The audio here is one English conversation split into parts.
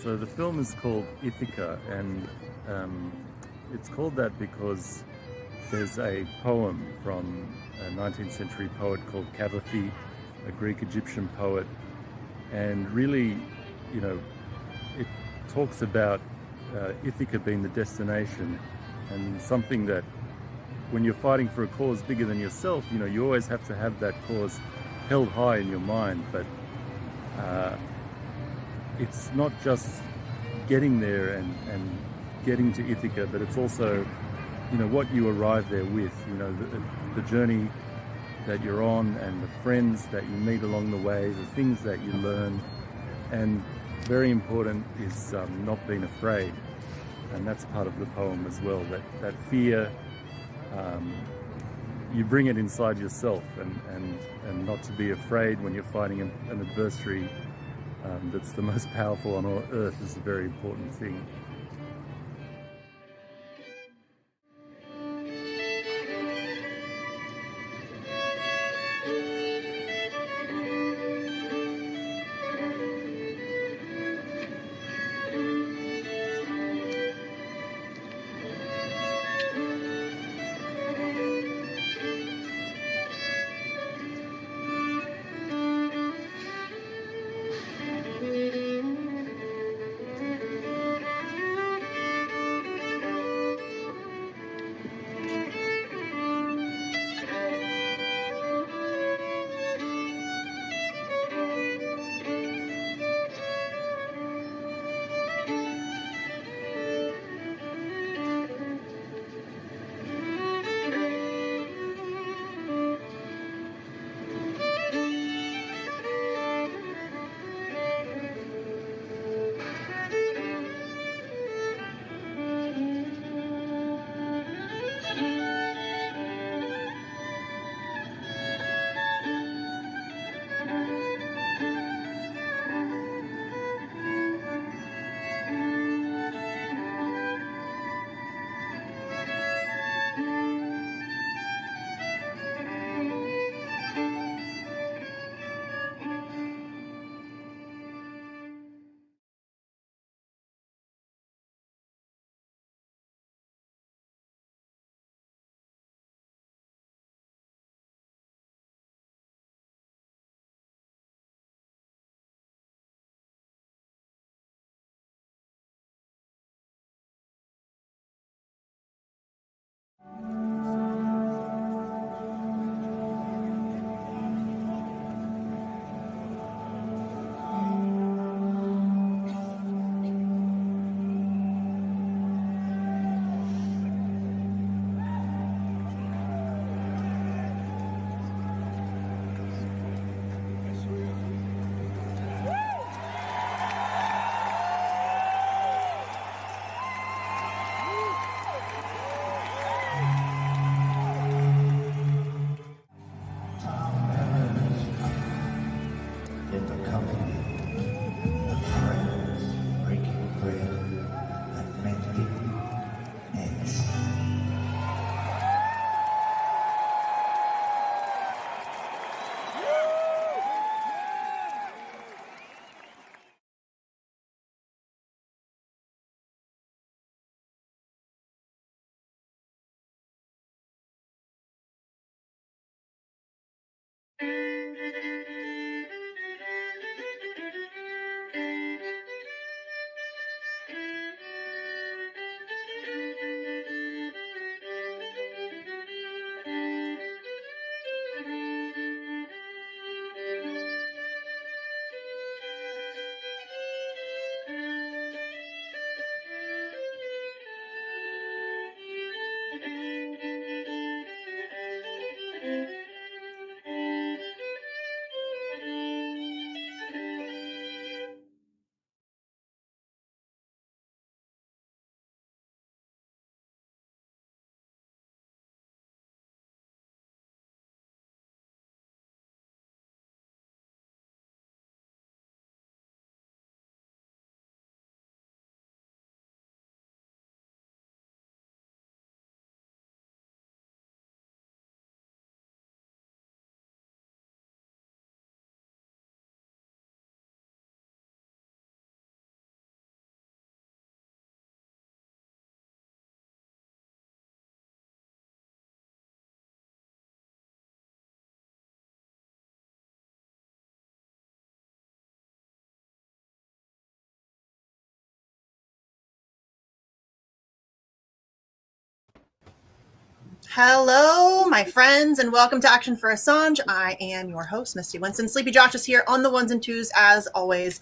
So the film is called Ithaca, and it's called that because there's a poem from a 19th century poet called Cavafy, a Greek-Egyptian poet, and really, you know, it talks about Ithaca being the destination, and something that when you're fighting for a cause bigger than yourself, you know, you always have to have that cause held high in your mind. But it's not just getting there and getting to Ithaca, but it's also, you know, what you arrive there with, you know, the journey that you're on and the friends that you meet along the way, the things that you learn. And very important is not being afraid. And that's part of the poem as well, that fear, you bring it inside yourself, and not to be afraid when you're fighting an adversary that's the most powerful on earth is a very important thing. Hello, my friends, and welcome to Action for Assange. I am your host, Misty Winston. Sleepy Josh is here on the ones and twos, as always.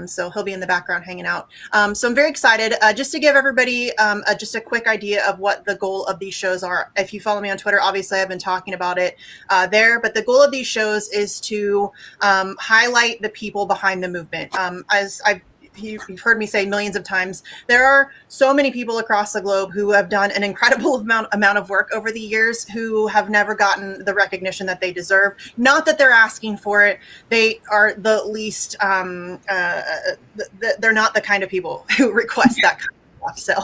So he'll be in the background hanging out. So I'm very excited. Just to give everybody just a quick idea of what the goal of these shows are. If you follow me on Twitter, obviously I've been talking about it there. But the goal of these shows is to highlight the people behind the movement. As you've heard me say millions of times, there are so many people across the globe who have done an incredible amount of work over the years who have never gotten the recognition that they deserve. Not that they're asking for it. They are the least, they're not the kind of people who request that kind of stuff. So,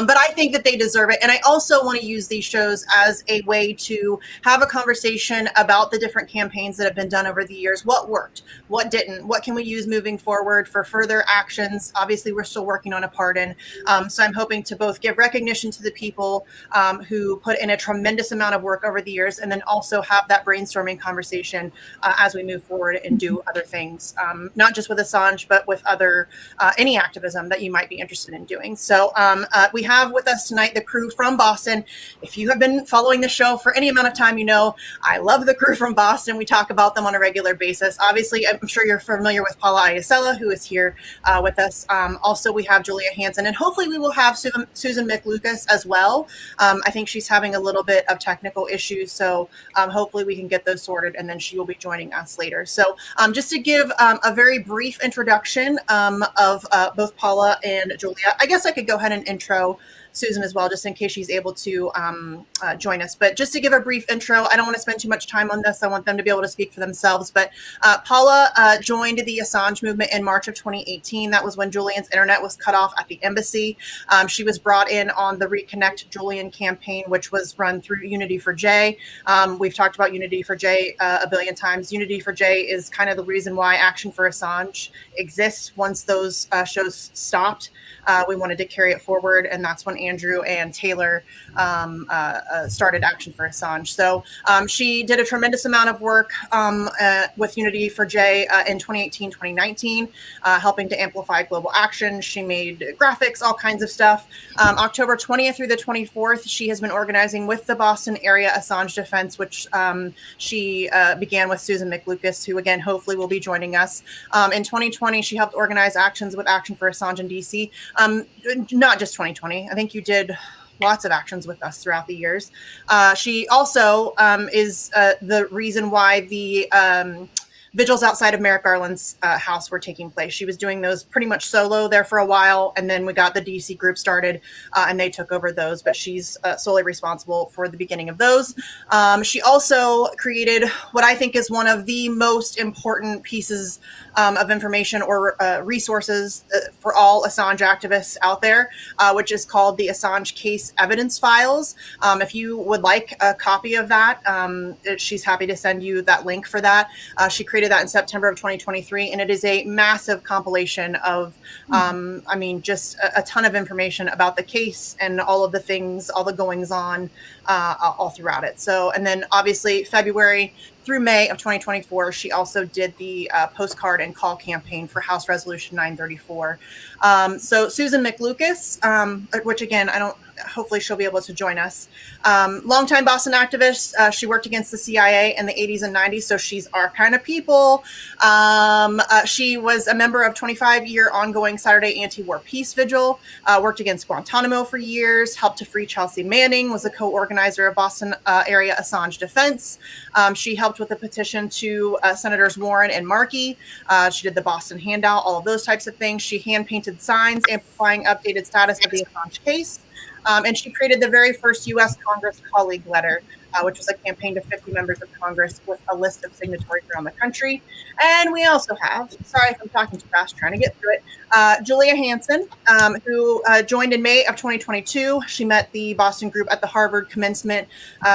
but I think that they deserve it. And I also want to use these shows as a way to have a conversation about the different campaigns that have been done over the years. What worked? What didn't? What can we use moving forward for further actions? Obviously, we're still working on a pardon. So I'm hoping to both give recognition to the people who put in a tremendous amount of work over the years, and then also have that brainstorming conversation as we move forward and do other things, not just with Assange, but with other any activism that you might be interested in doing. So we have with us tonight the crew from Boston. If you have been following the show for any amount of time, you know I love the crew from Boston. We talk about them on a regular basis. Obviously, I'm sure you're familiar with Paula Ayesela, who is here with us. Also, we have Julia Hansen, and hopefully we will have Susan McLucas as well. I think she's having a little bit of technical issues, so hopefully we can get those sorted, and then she will be joining us later. So just to give a very brief introduction of both Paula and Julia, I guess I could go ahead and intro Susan as well, just in case she's able to join us. But just to give a brief intro, I don't want to spend too much time on this. I want them to be able to speak for themselves. But Paula joined the Assange movement in March of 2018. That was when Julian's internet was cut off at the embassy. She was brought in on the Reconnect Julian campaign, which was run through Unity for J. We've talked about Unity for J a billion times. Unity for J is kind of the reason why Action for Assange exists. Once those shows stopped, we wanted to carry it forward, and that's when Andrew and Taylor started Action for Assange. So she did a tremendous amount of work with Unity for J in 2018, 2019, helping to amplify global action. She made graphics, all kinds of stuff. October 20th through the 24th, she has been organizing with the Boston area Assange Defense, which she began with Susan McLucas, who again, hopefully will be joining us. In 2020, she helped organize actions with Action for Assange in DC. Not just 2020. I think you did lots of actions with us throughout the years. She also is the reason why the vigils outside of Merrick Garland's house were taking place. She was doing those pretty much solo there for a while, and then we got the DC group started, and they took over those, but she's solely responsible for the beginning of those. She also created what I think is one of the most important pieces of information or resources for all Assange activists out there, which is called the Assange Case Evidence Files. If you would like a copy of that, she's happy to send you that link for that. She created that in September of 2023, and it is a massive compilation of, I mean, just a ton of information about the case and all of the things, all the goings on all throughout it. So, and then obviously February through May of 2024, she also did the postcard and call campaign for House Resolution 934. So Susan McLucas, which again, hopefully she'll be able to join us. Longtime Boston activist. She worked against the CIA in the 80s and 90s, so she's our kind of people. She was a member of 25-year ongoing Saturday anti-war peace vigil, worked against Guantanamo for years, helped to free Chelsea Manning, was a co-organizer of Boston area Assange Defense. She helped with a petition to Senators Warren and Markey. She did the Boston handout, all of those types of things. She hand-painted signs amplifying updated status of the Assange case. And she created the very first U.S. Congress colleague letter, which was a campaign to 50 members of Congress with a list of signatories around the country. And we also have, sorry if I'm talking too fast, trying to get through it, Julia Hansen, who joined in May of 2022. She met the Boston group at the Harvard commencement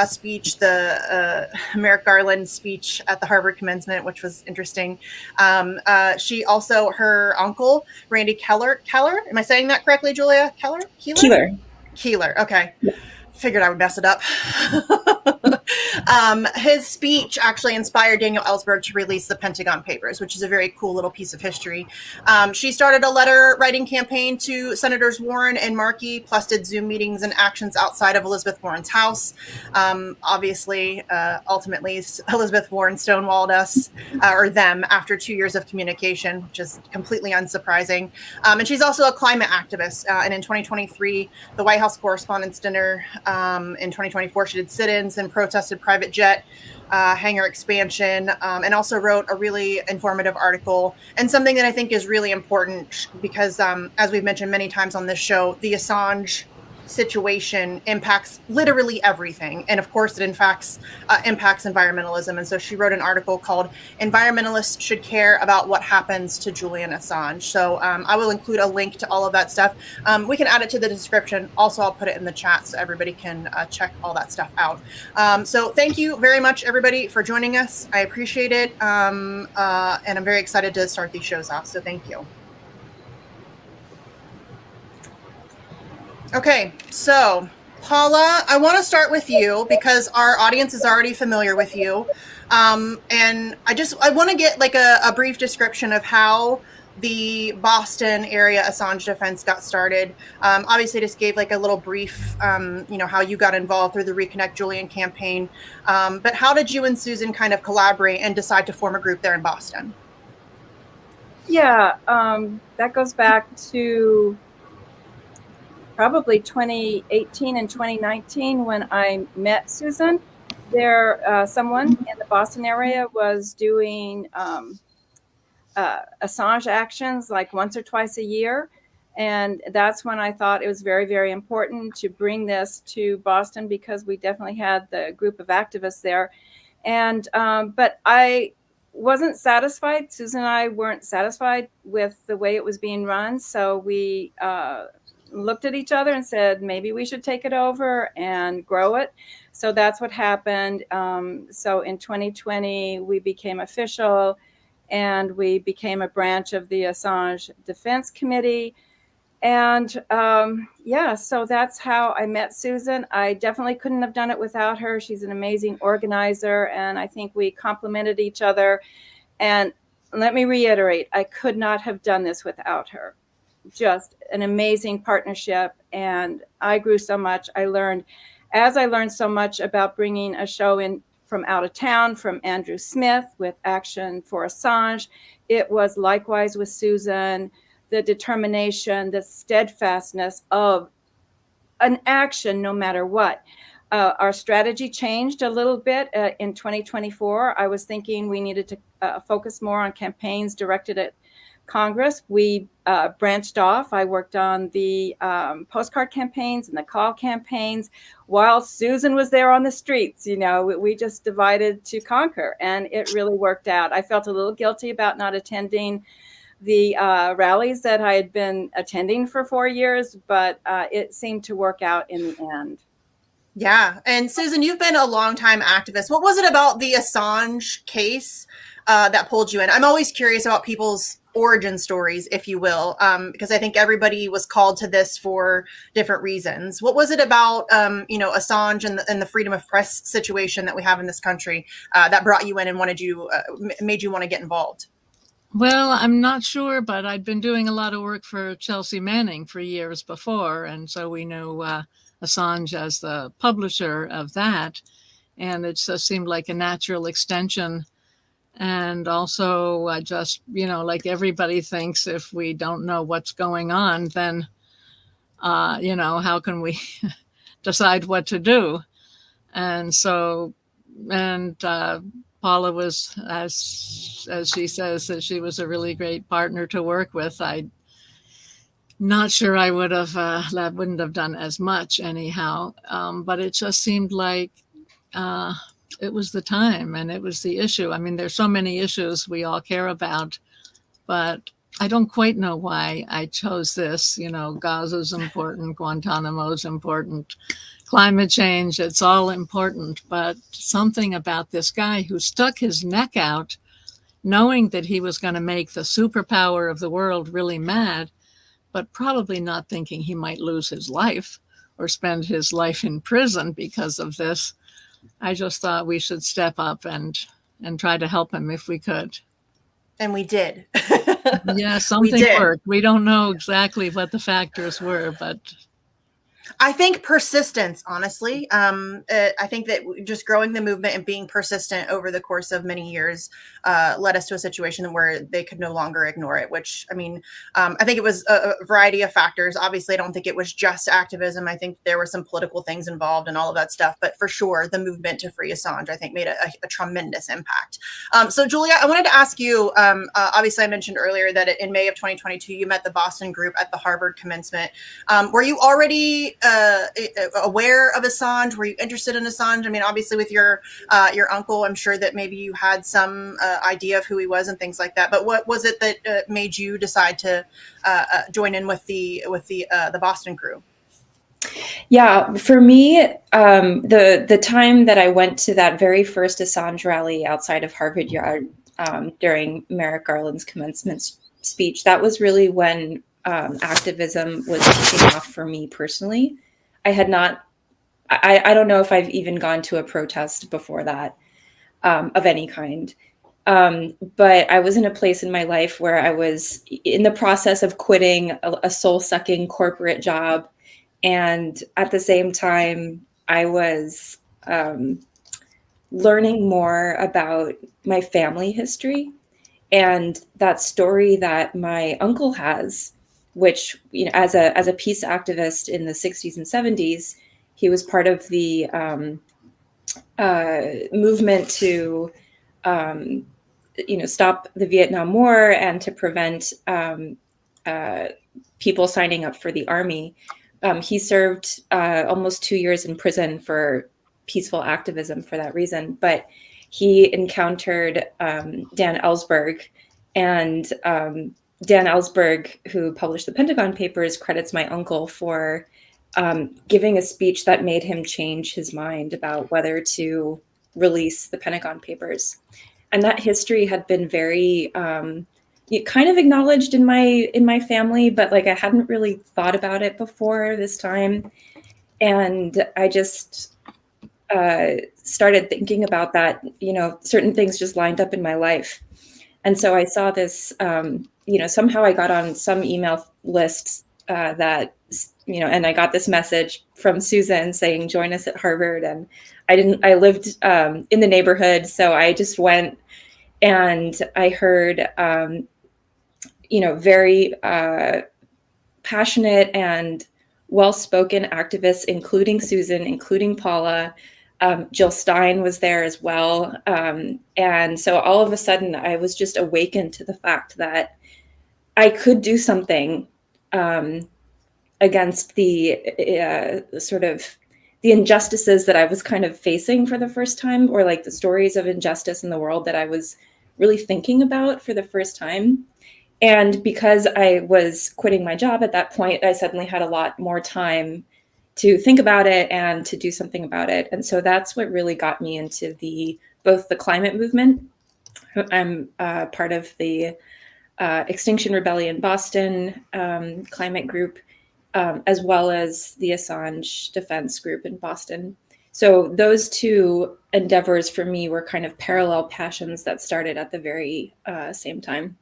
speech, the Merrick Garland speech at the Harvard commencement, which was interesting. She also, her uncle, Randy Keller, am I saying that correctly, Julia? Keeler. Okay. Figured I would mess it up. His speech actually inspired Daniel Ellsberg to release the Pentagon Papers, which is a very cool little piece of history. She started a letter writing campaign to Senators Warren and Markey, plus did Zoom meetings and actions outside of Elizabeth Warren's house. Obviously, ultimately, Elizabeth Warren stonewalled us, or them, after 2 years of communication, which is completely unsurprising. And she's also a climate activist. And in 2023, the White House Correspondents' Dinner, in 2024, she did sit-ins and protested private jet hangar expansion, and also wrote a really informative article, and something that I think is really important because, as we've mentioned many times on this show, the Assange situation impacts literally everything, and of course it impacts environmentalism. And so she wrote an article called "Environmentalists Should Care About What Happens to Julian Assange." So I will include a link to all of that stuff. We can add it to the description. Also, I'll put it in the chat so everybody can check all that stuff out. So thank you very much, everybody, for joining us. I appreciate it, and I'm very excited to start these shows off, so thank you. Okay, so Paula, I want to start with you because our audience is already familiar with you. And I want to get like a brief description of how the Boston area Assange defense got started. Obviously, just gave like a little brief, how you got involved through the Reconnect Julian campaign. But how did you and Susan kind of collaborate and decide to form a group there in Boston? Yeah, that goes back to probably 2018 and 2019 when I met Susan. Someone in the Boston area was doing Assange actions like once or twice a year. And that's when I thought it was very, very important to bring this to Boston because we definitely had the group of activists there. And but I wasn't satisfied. Susan and I weren't satisfied with the way it was being run. So we looked at each other and said, maybe we should take it over and grow it. So that's what happened. So in 2020, we became official and we became a branch of the Assange Defense Committee. And so that's how I met Susan. I definitely couldn't have done it without her. She's an amazing organizer, and I think we complemented each other. And let me reiterate, I could not have done this without her. Just an amazing partnership, and I grew so much. I learned so much about bringing a show in from out of town, from Andrew Smith with Action for Assange. It was likewise with Susan, the determination, the steadfastness of an action no matter what. Our strategy changed a little bit in 2024. I was thinking we needed to focus more on campaigns directed at Congress. We branched off. I worked on the postcard campaigns and the call campaigns while Susan was there on the streets. We just divided to conquer, and it really worked out. I felt a little guilty about not attending the rallies that I had been attending for 4 years, but it seemed to work out in the end. Yeah. And Susan, you've been a longtime activist. What was it about the Assange case that pulled you in? I'm always curious about people's origin stories, if you will, because I think everybody was called to this for different reasons. What was it about, Assange and the freedom of press situation that we have in this country that brought you in and made you want to get involved? Well, I'm not sure, but I'd been doing a lot of work for Chelsea Manning for years before, and so we knew Assange as the publisher of that, and it just seemed like a natural extension. And also just, like everybody thinks, if we don't know what's going on, then, how can we decide what to do? And so, Paula was, as she says, that she was a really great partner to work with. I'm not sure I wouldn't have done as much anyhow, but it just seemed like it was the time and it was the issue. I mean, there's so many issues we all care about, but I don't quite know why I chose this. Gaza's important, Guantanamo's important, climate change, it's all important, but something about this guy who stuck his neck out knowing that he was going to make the superpower of the world really mad, but probably not thinking he might lose his life or spend his life in prison because of this. I just thought we should step up and try to help him if we could. And we did. Yeah, We something did. worked. We don't know exactly what the factors were, but I think persistence, honestly. I think that just growing the movement and being persistent over the course of many years led us to a situation where they could no longer ignore it, which, I mean, I think it was a variety of factors. Obviously, I don't think it was just activism. I think there were some political things involved and all of that stuff. But for sure, the movement to free Assange, I think, made a tremendous impact. So, Julia, I wanted to ask you, obviously, I mentioned earlier that in May of 2022, you met the Boston group at the Harvard commencement. Were you already aware of Assange? Were you interested in Assange? I mean, obviously with your uncle, I'm sure that maybe you had some idea of who he was and things like that. But what was it that made you decide to join in with the Boston crew? Yeah, for me, the time that I went to that very first Assange rally outside of Harvard Yard during Merrick Garland's commencement speech, that was really when activism was kicking off for me personally. I had not, I don't know if I've even gone to a protest before that of any kind. But I was in a place in my life where I was in the process of quitting a soul-sucking corporate job. And at the same time, I was learning more about my family history and that story that my uncle has, which, you know, as a peace activist in the 60s and 70s, he was part of the movement to, stop the Vietnam War and to prevent people signing up for the army. He served almost 2 years in prison for peaceful activism for that reason, but he encountered Dan Ellsberg, and Dan Ellsberg, who published the Pentagon Papers, credits my uncle for giving a speech that made him change his mind about whether to release the Pentagon Papers. And that history had been very kind of acknowledged in my family, but like I hadn't really thought about it before this time. And I just started thinking about that, certain things just lined up in my life. And so I saw this, somehow I got on some email lists that, and I got this message from Susan saying, join us at Harvard. And I lived in the neighborhood. So I just went and I heard, very passionate and well-spoken activists, including Susan, including Paula. Jill Stein was there as well. And so all of a sudden I was just awakened to the fact that I could do something against the sort of the injustices that I was kind of facing for the first time, or like the stories of injustice in the world that I was really thinking about for the first time. And because I was quitting my job at that point, I suddenly had a lot more time to think about it and to do something about it. And so that's what really got me into both the climate movement. I'm part of the Extinction Rebellion Boston climate group, as well as the Assange defense group in Boston. So those two endeavors for me were kind of parallel passions that started at the very same time.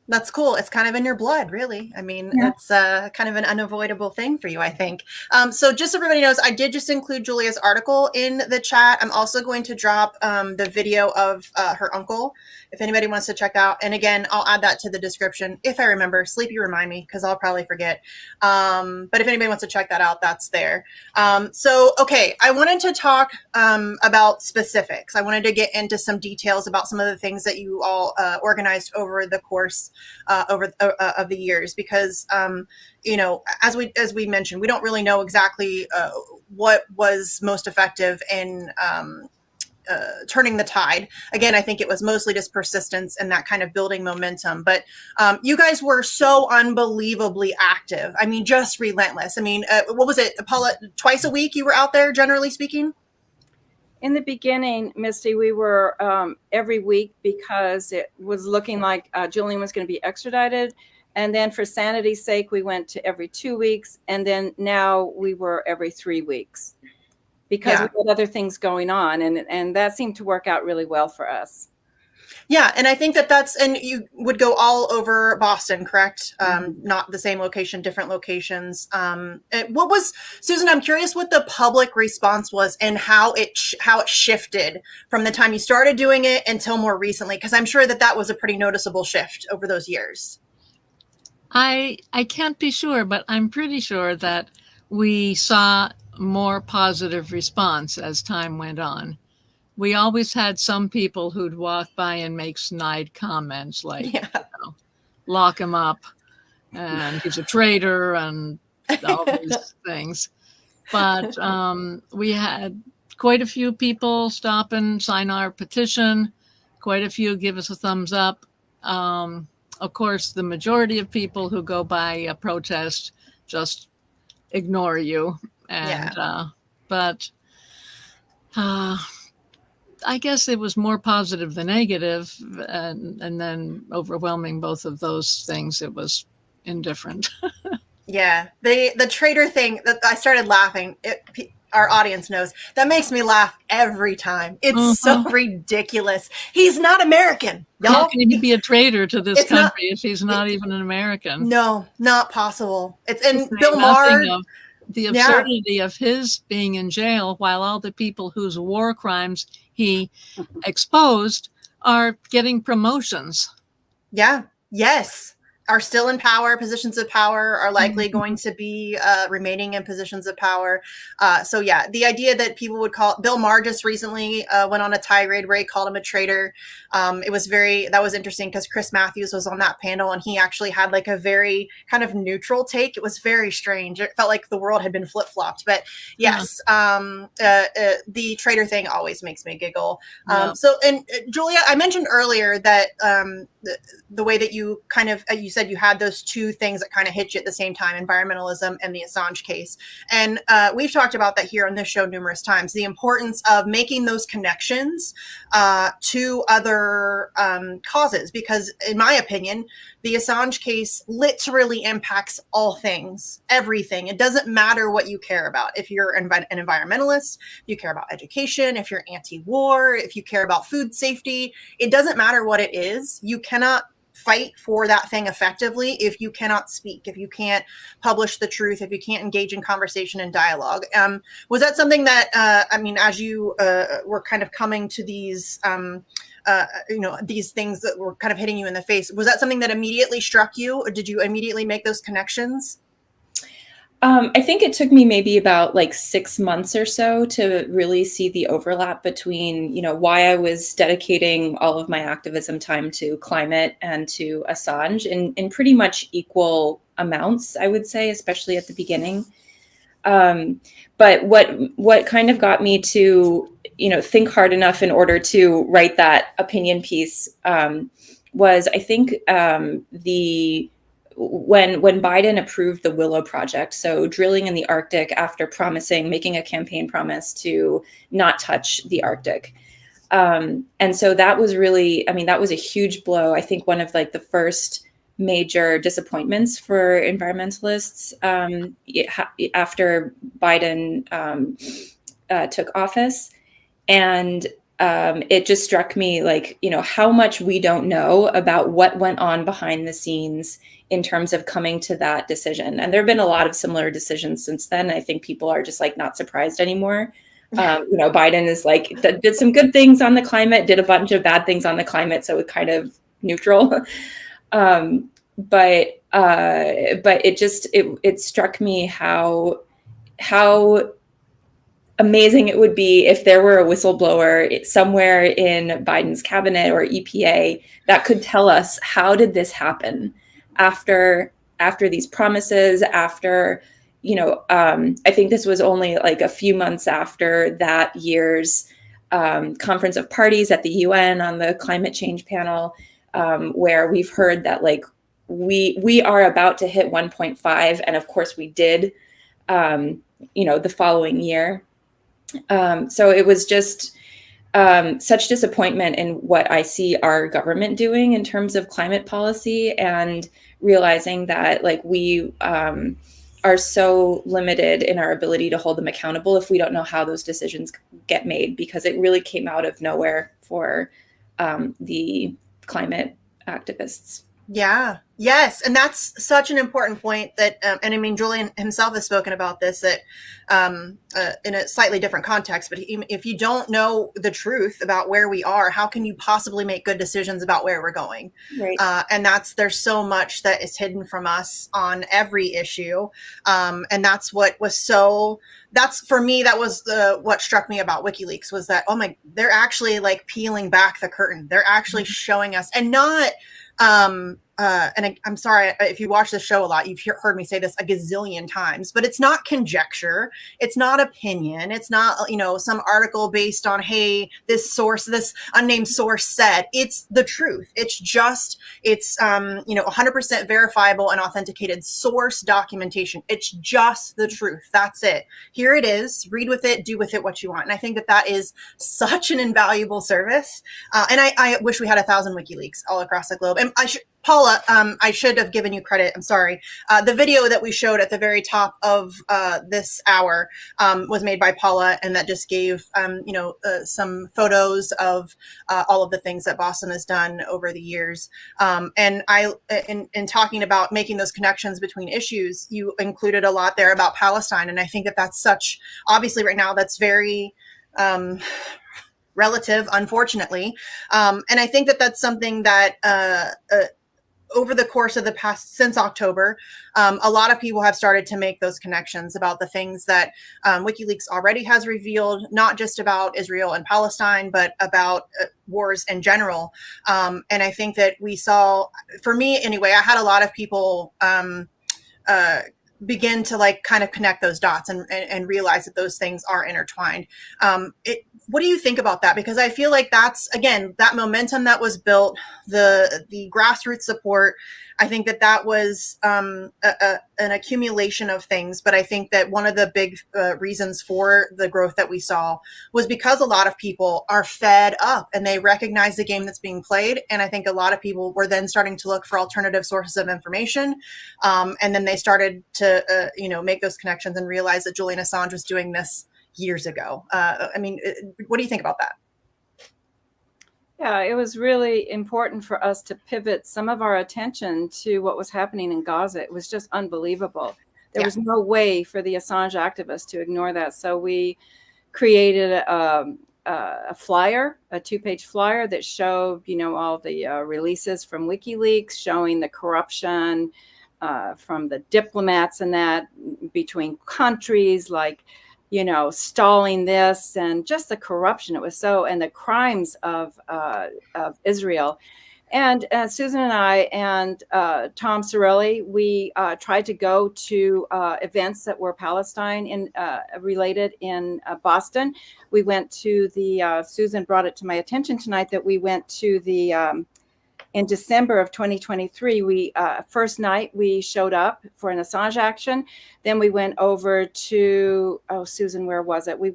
That's cool. It's kind of in your blood, really. I mean, Yeah. It's kind of an unavoidable thing for you, I think. So just so everybody knows, I did just include Julia's article in the chat. I'm also going to drop the video of her uncle, if anybody wants to check out. And again, I'll add that to the description. If I remember, Sleepy, remind me, because I'll probably forget. But if anybody wants to check that out, that's there. Okay, I wanted to talk about specifics. I wanted to get into some details about some of the things that you all organized over the course of the years, because as we mentioned, we don't really know exactly what was most effective in turning the tide. Again, I think it was mostly just persistence and that kind of building momentum. But you guys were so unbelievably active. I mean, just relentless. I mean, what was it, Paula? Twice a week you were out there, generally speaking? In the beginning, Misty, we were every week because it was looking like Julian was going to be extradited. And then for sanity's sake, we went to every 2 weeks. And then now we were every 3 weeks. because Yeah. we had other things going on, and that seemed to work out really well for us. Yeah, and I think and you would go all over Boston, correct? Not the same location, different locations. What was, Susan? I'm curious what the public response was and how it shifted from the time you started doing it until more recently, because I'm sure that was a pretty noticeable shift over those years. I can't be sure, but I'm pretty sure that we saw more positive response as time went on. We always had some people who'd walk by and make snide comments like, Yeah. Lock him up, and he's a traitor, and all these things. But we had quite a few people stop and sign our petition, quite a few give us a thumbs up. Of course, the majority of people who go by a protest just ignore you. And but I guess it was more positive than negative, and then overwhelming both of those things, it was indifferent. Yeah, the traitor thing, that I started laughing. Our audience knows that makes me laugh every time. It's so ridiculous. He's not American, y'all. How can he be a traitor to this country if he's not even an American? No, not possible. And Bill Maher. The absurdity of his being in jail while all the people whose war crimes he exposed are getting promotions. Yeah. Yes. Are still in power, positions of power, are likely going to be remaining in positions of power. So yeah, the idea that people would call Bill Maher just recently went on a tirade where he called him a traitor. That was interesting because Chris Matthews was on that panel and he actually had like a very kind of neutral take. It was very strange. It felt like the world had been flip-flopped, but yes, the traitor thing always makes me giggle. So, and Julia, I mentioned earlier that the way that you kind of, you said you had those two things that kind of hit you at the same time, environmentalism and the Assange case. And we've talked about that here on this show numerous times, the importance of making those connections to other causes, because in my opinion, the Assange case literally impacts all things, everything. It doesn't matter what you care about. If you're an environmentalist, if you care about education, if you're anti-war, if you care about food safety, it doesn't matter what it is. You cannot fight for that thing effectively if you cannot speak, if you can't publish the truth, if you can't engage in conversation and dialogue. Was that something that, as you were kind of coming to these, these things that were kind of hitting you in the face, was that something that immediately struck you, or did you immediately make those connections? I think it took me maybe about like 6 months or so to really see the overlap between, why I was dedicating all of my activism time to climate and to Assange in pretty much equal amounts, I would say, especially at the beginning. But what kind of got me to, think hard enough in order to write that opinion piece was, I think, when Biden approved the Willow Project, so drilling in the Arctic after making a campaign promise to not touch the Arctic. And so that was really, that was a huge blow. I think one of like the first major disappointments for environmentalists after Biden took office. And it just struck me like, how much we don't know about what went on behind the scenes in terms of coming to that decision. And there have been a lot of similar decisions since then. I think people are just like not surprised anymore. Biden is like, did some good things on the climate, did a bunch of bad things on the climate. So it's kind of neutral. But it struck me how amazing it would be if there were a whistleblower somewhere in Biden's cabinet or EPA that could tell us, how did this happen after these promises, after, I think this was only like a few months after that year's conference of parties at the UN on the climate change panel, where we've heard that like we are about to hit 1.5. And of course we did, the following year. So it was just such disappointment in what I see our government doing in terms of climate policy, and realizing that like we are so limited in our ability to hold them accountable if we don't know how those decisions get made, because it really came out of nowhere for the climate activists. Yeah. Yes. And that's such an important point that, and I mean, Julian himself has spoken about this that in a slightly different context, but if you don't know the truth about where we are, how can you possibly make good decisions about where we're going? Right. And there's so much that is hidden from us on every issue. And that's what was for me, that was what struck me about WikiLeaks was that, they're actually like peeling back the curtain. They're actually showing us, and not, and I'm sorry if you watch the show a lot, you've heard me say this a gazillion times, but it's not conjecture. It's not opinion. It's not, some article based on, hey, this unnamed source said. It's the truth. It's 100% verifiable and authenticated source documentation. It's just the truth. That's it. Here it is. Read with it, do with it what you want. And I think that is such an invaluable service. And I wish we had 1,000 WikiLeaks all across the globe. And Paula, I should have given you credit. I'm sorry. The video that we showed at the very top of this hour was made by Paula, and that just gave some photos of all of the things that Boston has done over the years. And in talking about making those connections between issues, you included a lot there about Palestine, and I think that that's obviously right now that's very relative, unfortunately. And I think that that's something that over the course of the past, since October, a lot of people have started to make those connections about the things that WikiLeaks already has revealed, not just about Israel and Palestine, but about wars in general. And I think that we saw, for me anyway, I had a lot of people begin to kind of connect those dots and realize that those things are intertwined. What do you think about that? Because I feel like that's, again, that momentum that was built, the grassroots support, I think that was an accumulation of things. But I think that one of the big reasons for the growth that we saw was because a lot of people are fed up and they recognize the game that's being played. And I think a lot of people were then starting to look for alternative sources of information. And then they started to, make those connections and realize that Julian Assange was doing this years ago. What do you think about that? Yeah, it was really important for us to pivot some of our attention to what was happening in Gaza. It was just unbelievable. There was no way for the Assange activists to ignore that. So we created a flyer, a 2-page flyer that showed, all the releases from WikiLeaks, showing the corruption from the diplomats and that between countries, stalling this and just the corruption. It was and the crimes of Israel. And Susan and I and Tom Sorelli, we tried to go to events that were Palestine related in Boston. We went to Susan brought it to my attention tonight that we went to in December of 2023, first night we showed up for an Assange action. Then we went over to, Susan, where was it? We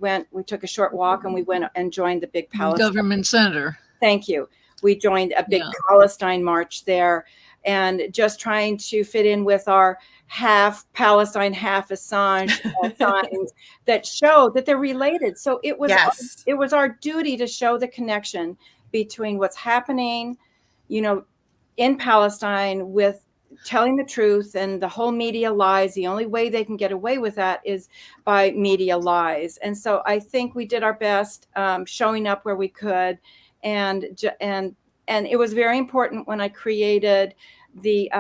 took a short walk and we went and joined the big Palestine Government Center. Thank you. We joined a big Palestine march there, and just trying to fit in with our half Palestine, half Assange signs that show that they're related. So it was our duty to show the connection between what's happening in Palestine with telling the truth, and the whole media lies. The only way they can get away with that is by media lies. And so I think we did our best showing up where we could. And it was very important when I created the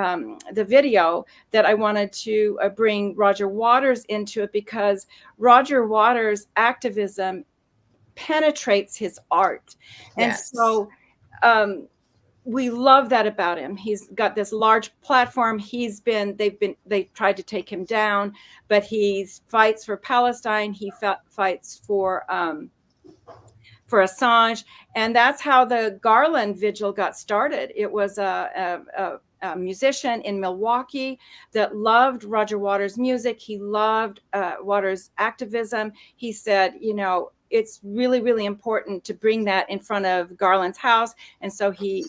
video that I wanted to bring Roger Waters into it, because Roger Waters' activism penetrates his art. And so we love that about him. He's got this large platform. They've tried to take him down, but he fights for Palestine. He fights for Assange. And that's how the Garland Vigil got started. It was a musician in Milwaukee that loved Roger Waters' music. He loved Waters' activism. He said, it's really, really important to bring that in front of Garland's house. And so he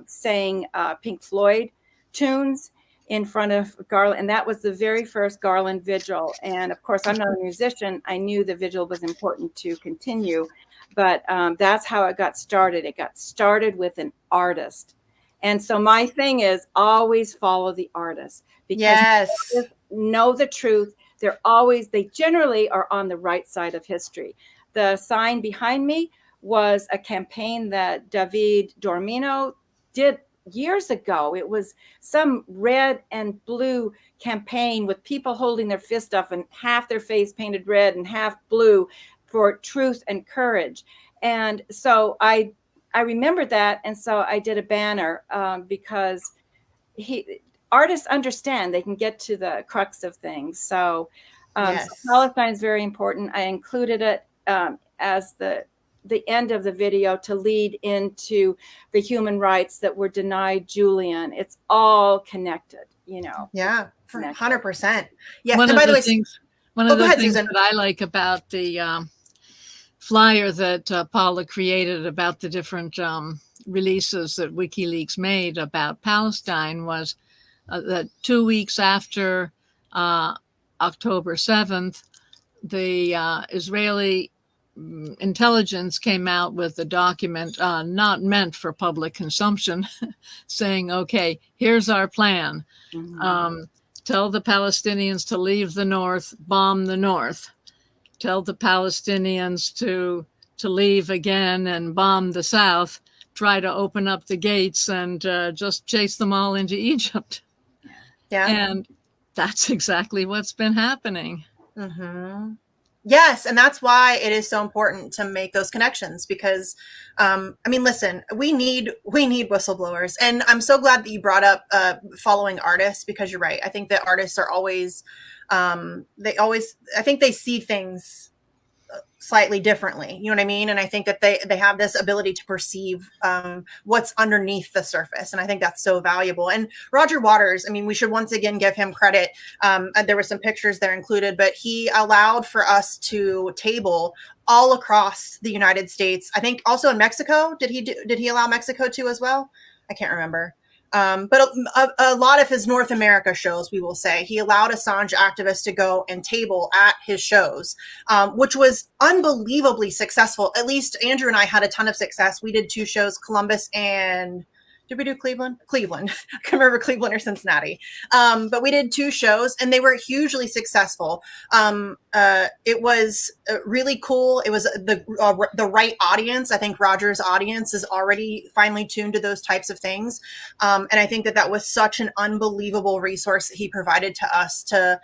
sang Pink Floyd tunes in front of Garland. And that was the very first Garland vigil. And of course, I'm not a musician. I knew the vigil was important to continue, but that's how it got started. It got started with an artist. And so my thing is always follow the artist, because Yes. artists know the truth. They generally are on the right side of history. The sign behind me was a campaign that David Dormino did years ago. It was some red and blue campaign with people holding their fist up and half their face painted red and half blue for truth and courage. And so I remembered that. And so I did a banner because artists understand they can get to the crux of things. So, Yes. so Palestine is very important. I included it as the end of the video to lead into the human rights that were denied Julian. It's all connected, you know. Yeah, for 100%. Yes. One And of by the way, things Susan. that I like about the flyer that Paula created about the different releases that WikiLeaks made about Palestine was that 2 weeks after October 7th, the Israeli intelligence came out with a document not meant for public consumption saying, okay, here's our plan. Mm-hmm. Tell the Palestinians to leave the north, bomb the north. Tell the Palestinians to leave again and bomb the south, try to open up the gates and just chase them all into Egypt. Yeah. And that's exactly what's been happening. Mm-hmm. Yes. And that's why it is so important to make those connections, because, I mean, listen, we need whistleblowers. And I'm so glad that you brought up following artists, because you're right. I think that artists are always, I think they see things slightly differently. You know what I mean? And I think that they have this ability to perceive what's underneath the surface. And I think that's so valuable. And Roger Waters, I mean, we should once again give him credit. There were some pictures there included, but he allowed for us to table all across the United States. I think also in Mexico. Did he allow Mexico too as well? I can't remember. But a lot of his North America shows, we will say, he allowed Assange activists to go and table at his shows, which was unbelievably successful. At least Andrew and I had a ton of success. We did 2 shows, Columbus and did we do Cleveland? Cleveland. I can't remember Cleveland or Cincinnati. But we did 2 shows and they were hugely successful. It was really cool. It was the right audience. I think Roger's audience is already finely tuned to those types of things. And I think that was such an unbelievable resource that he provided to us to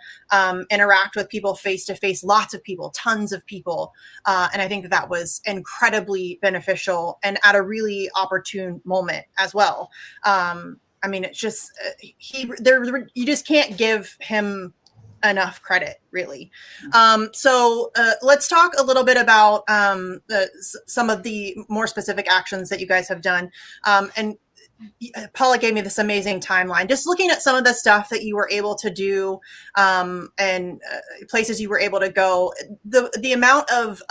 interact with people face to face, lots of people, tons of people. And I think that was incredibly beneficial and at a really opportune moment as well. I mean, it's just you just can't give him enough credit, really. So let's talk a little bit about some of the more specific actions that you guys have done. And Paula gave me this amazing timeline. Just looking at some of the stuff that you were able to do and places you were able to go, the amount of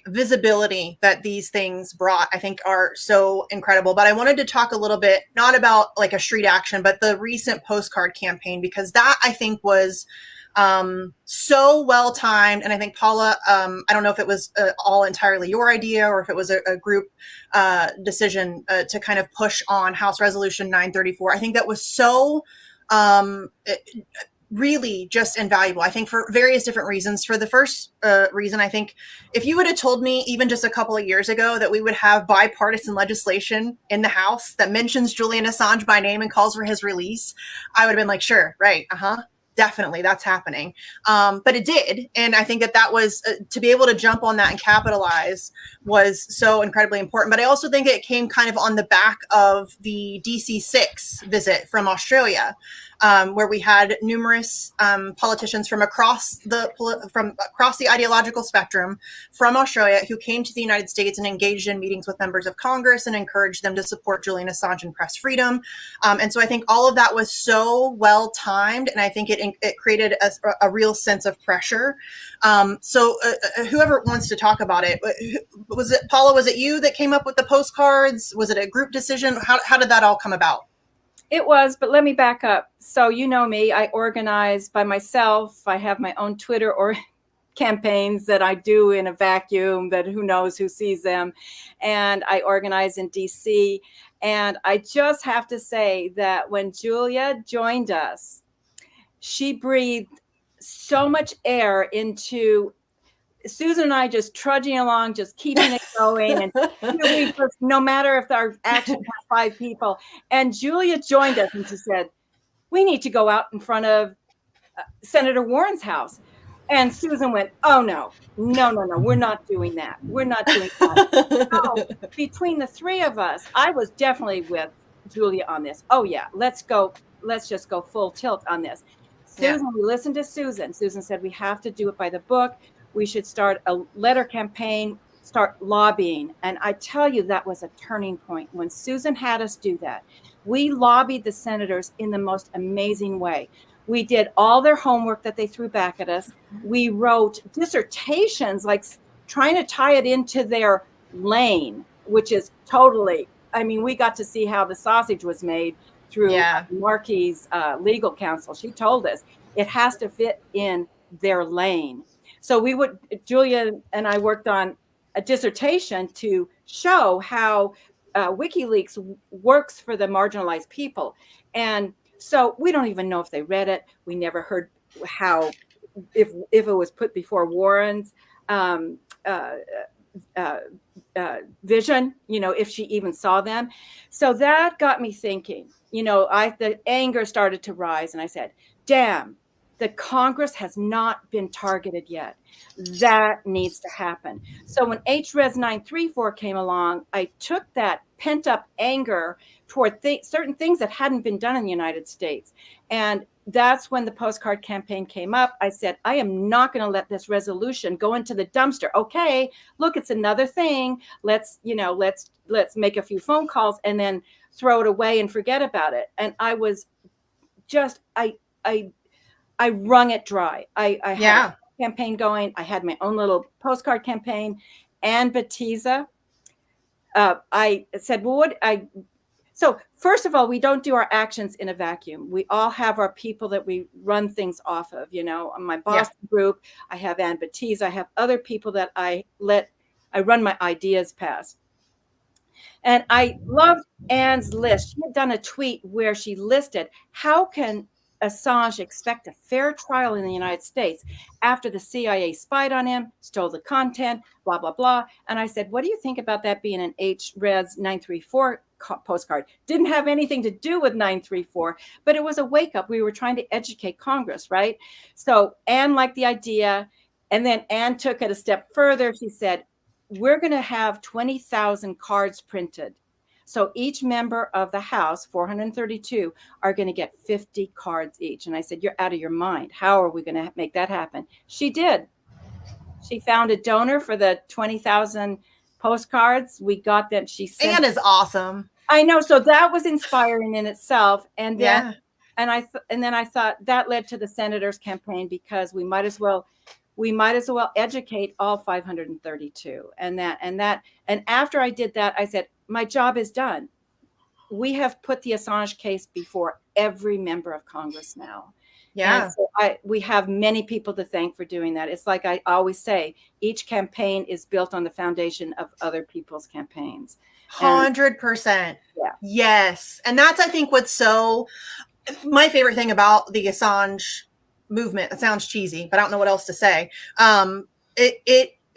visibility that these things brought, I think, are so incredible. But I wanted to talk a little bit, not about like a street action, but the recent postcard campaign, because that I think was so well timed. And I think Paula, I don't know if it was all entirely your idea or if it was a group decision to kind of push on House Resolution 934. I think that was so really just invaluable, I think, for various different reasons. For the first reason, I think if you would have told me even just a couple of years ago that we would have bipartisan legislation in the House that mentions Julian Assange by name and calls for his release, I would have been like, sure, right, definitely, that's happening. But it did. And I think that was, to be able to jump on that and capitalize was so incredibly important. But I also think it came kind of on the back of the DC6 visit from Australia, where we had numerous politicians from across the ideological spectrum from Australia who came to the United States and engaged in meetings with members of Congress and encouraged them to support Julian Assange and press freedom. And so I think all of that was so well timed, and I think it created a real sense of pressure. So whoever wants to talk about it, was it Paula? Was it you that came up with the postcards? Was it a group decision? How did that all come about? It was, but let me back up. So you know me, I organize by myself. I have my own Twitter or campaigns that I do in a vacuum that who knows who sees them. And I organize in DC. And I just have to say that when Julia joined us, she breathed so much air into Susan and I, just trudging along, just keeping it going. And we just, no matter if our action has 5 people. And Julia joined us and she said, we need to go out in front of Senator Warren's house. And Susan went, oh, no, we're not doing that. We're not doing that. So between the 3 of us, I was definitely with Julia on this. Oh, yeah, let's go. Let's just go full tilt on this. Susan, we listened to Susan. Susan said, we have to do it by the book. We should start a letter campaign, start lobbying. And I tell you, that was a turning point. When Susan had us do that, we lobbied the senators in the most amazing way. We did all their homework that they threw back at us. We wrote dissertations, like trying to tie it into their lane, which is totally, I mean, we got to see how the sausage was made through Markey's legal counsel. She told us it has to fit in their lane. So Julia and I worked on a dissertation to show how WikiLeaks works for the marginalized people. And so we don't even know if they read it. We never heard how, if it was put before Warren's vision, if she even saw them. So that got me thinking, the anger started to rise, and I said, damn, the Congress has not been targeted yet. That needs to happen. So when HRES 934 came along, I took that pent up anger toward certain things that hadn't been done in the United States. And that's when the postcard campaign came up. I said, I am not going to let this resolution go into the dumpster. Okay, look, it's another thing. Let's make a few phone calls and then throw it away and forget about it. And I was just, I wrung it dry. I had a campaign going. I had my own little postcard campaign. Ann Batiza, I said, so first of all, we don't do our actions in a vacuum. We all have our people that we run things off of, on my Boston group. I have Ann Batiza. I have other people that I run my ideas past. And I loved Ann's list. She had done a tweet where she listed, how can Assange expect a fair trial in the United States after the CIA spied on him, stole the content, blah, blah, blah. And I said, what do you think about that being an HRES 934 postcard? Didn't have anything to do with 934, but it was a wake up. We were trying to educate Congress, right? So Ann liked the idea. And then Ann took it a step further. She said, we're going to have 20,000 cards printed. So each member of the House, 432, are going to get 50 cards each. And I said, you're out of your mind. How are we going to make that happen? She did. She found a donor for the 20,000 postcards. We got them. Ann is awesome. I know. So that was inspiring in itself. And then, and then I thought that led to the senator's campaign, because we might as well educate all 532. And after I did that, I said, my job is done. We have put the Assange case before every member of Congress now. Yeah. And so we have many people to thank for doing that. It's like I always say, each campaign is built on the foundation of other people's campaigns. 100%. Yeah. Yes. And that's, I think, what's my favorite thing about the Assange movement. It sounds cheesy, but I don't know what else to say.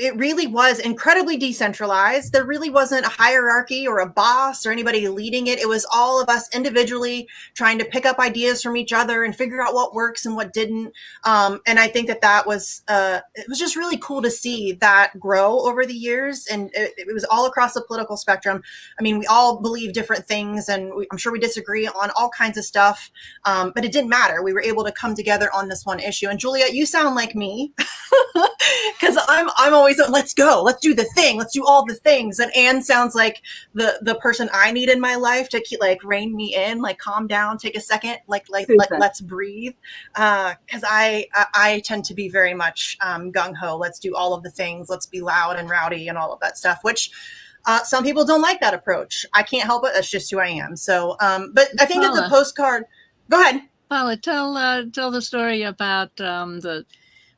It really was incredibly decentralized. There really wasn't a hierarchy or a boss or anybody leading it. It was all of us individually trying to pick up ideas from each other and figure out what works and what didn't. And I think that was, it was just really cool to see that grow over the years. And it was all across the political spectrum. I mean, we all believe different things, and I'm sure we disagree on all kinds of stuff. But it didn't matter. We were able to come together on this one issue. And Julia, you sound like me, because I'm always, let's go, let's do the thing, let's do all the things. And Ann sounds like the person I need in my life to keep, rein me in, calm down, take a second, let's breathe. Because I tend to be very much gung-ho. Let's do all of the things. Let's be loud and rowdy and all of that stuff, which Some people don't like that approach. I can't help it. That's just who I am. So, but I think that the postcard. Go ahead, Paula. Tell the story about the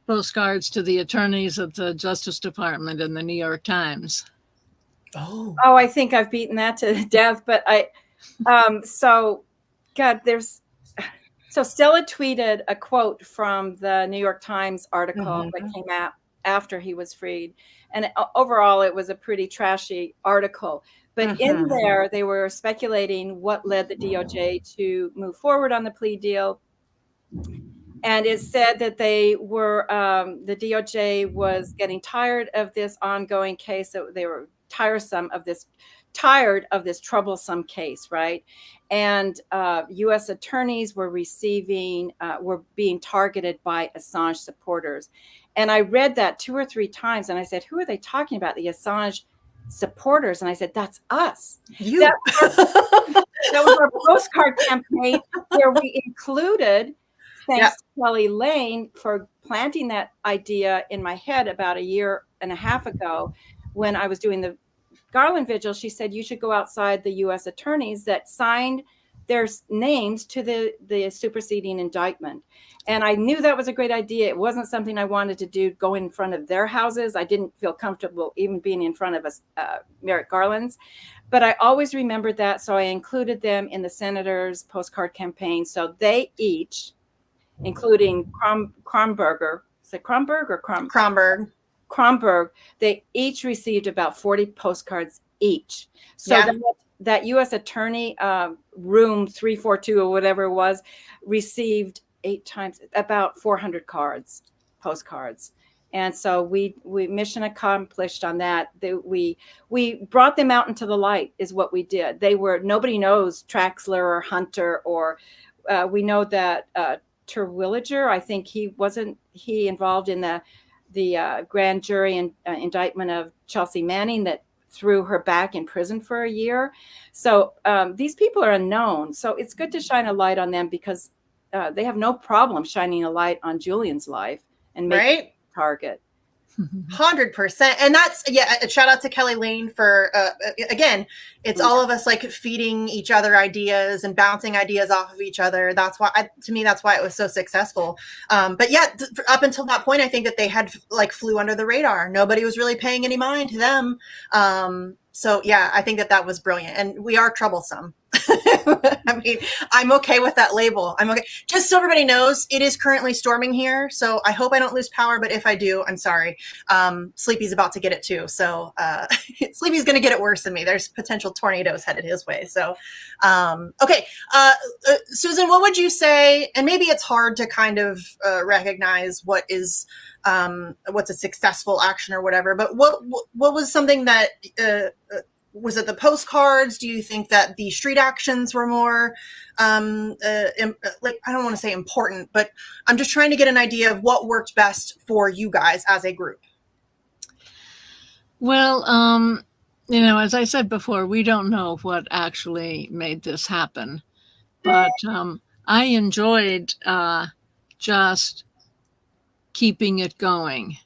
postcards to the attorneys at the Justice Department in the New York Times. Oh, I think I've beaten that to death. But so Stella tweeted a quote from the New York Times article that came out after he was freed. And overall, it was a pretty trashy article. But in there, they were speculating what led the DOJ to move forward on the plea deal. And it said that they were, the DOJ was getting tired of this ongoing case. So they were tired of this troublesome case, right? And U.S. attorneys were being targeted by Assange supporters. And I read that 2 or 3 times, and I said, who are they talking about? The Assange supporters? And I said, that's us. That was our postcard campaign where we included, thanks to Kelly Lane for planting that idea in my head about 1.5 years ago when I was doing the Garland Vigil. She said, you should go outside the U.S. attorneys that signed their names to the superseding indictment. And I knew that was a great idea. It wasn't something I wanted to do, go in front of their houses. I didn't feel comfortable even being in front of Merrick Garland's. But I always remembered that. So I included them in the senators' postcard campaign. So they each, including Kronberger, is it Kronberg or Kronberg, they each received about 40 postcards each. So that U.S. attorney, room 342 or whatever it was, received 8 times about 400 postcards. And so we mission accomplished on that. We brought them out into the light is what we did. Nobody knows Traxler or Hunter, or we know that Terwilliger, I think he involved in the grand jury indictment of Chelsea Manning that threw her back in prison for 1 year. So these people are unknown. So it's good to shine a light on them because they have no problem shining a light on Julian's life and making a target. 100%. And that's, a shout out to Kelly Lane for, again, it's all of us like feeding each other ideas and bouncing ideas off of each other. That's why, to me, that's why it was so successful. But up until that point, I think that they had flew under the radar. Nobody was really paying any mind to them. So I think that was brilliant, and we are troublesome. I mean, I'm okay with that label. I'm okay. Just so everybody knows, it is currently storming here. So I hope I don't lose power, but if I do, I'm sorry. Sleepy's about to get it too. So Sleepy's going to get it worse than me. There's potential tornadoes headed his way. So, okay. Susan, what would you say? And maybe it's hard to kind of recognize what is what's a successful action or whatever, but what was something that was it the postcards? Do you think that the street actions were more I don't want to say important, but I'm just trying to get an idea of what worked best for you guys as a group? Well, as I said before, we don't know what actually made this happen, but I enjoyed just keeping it going,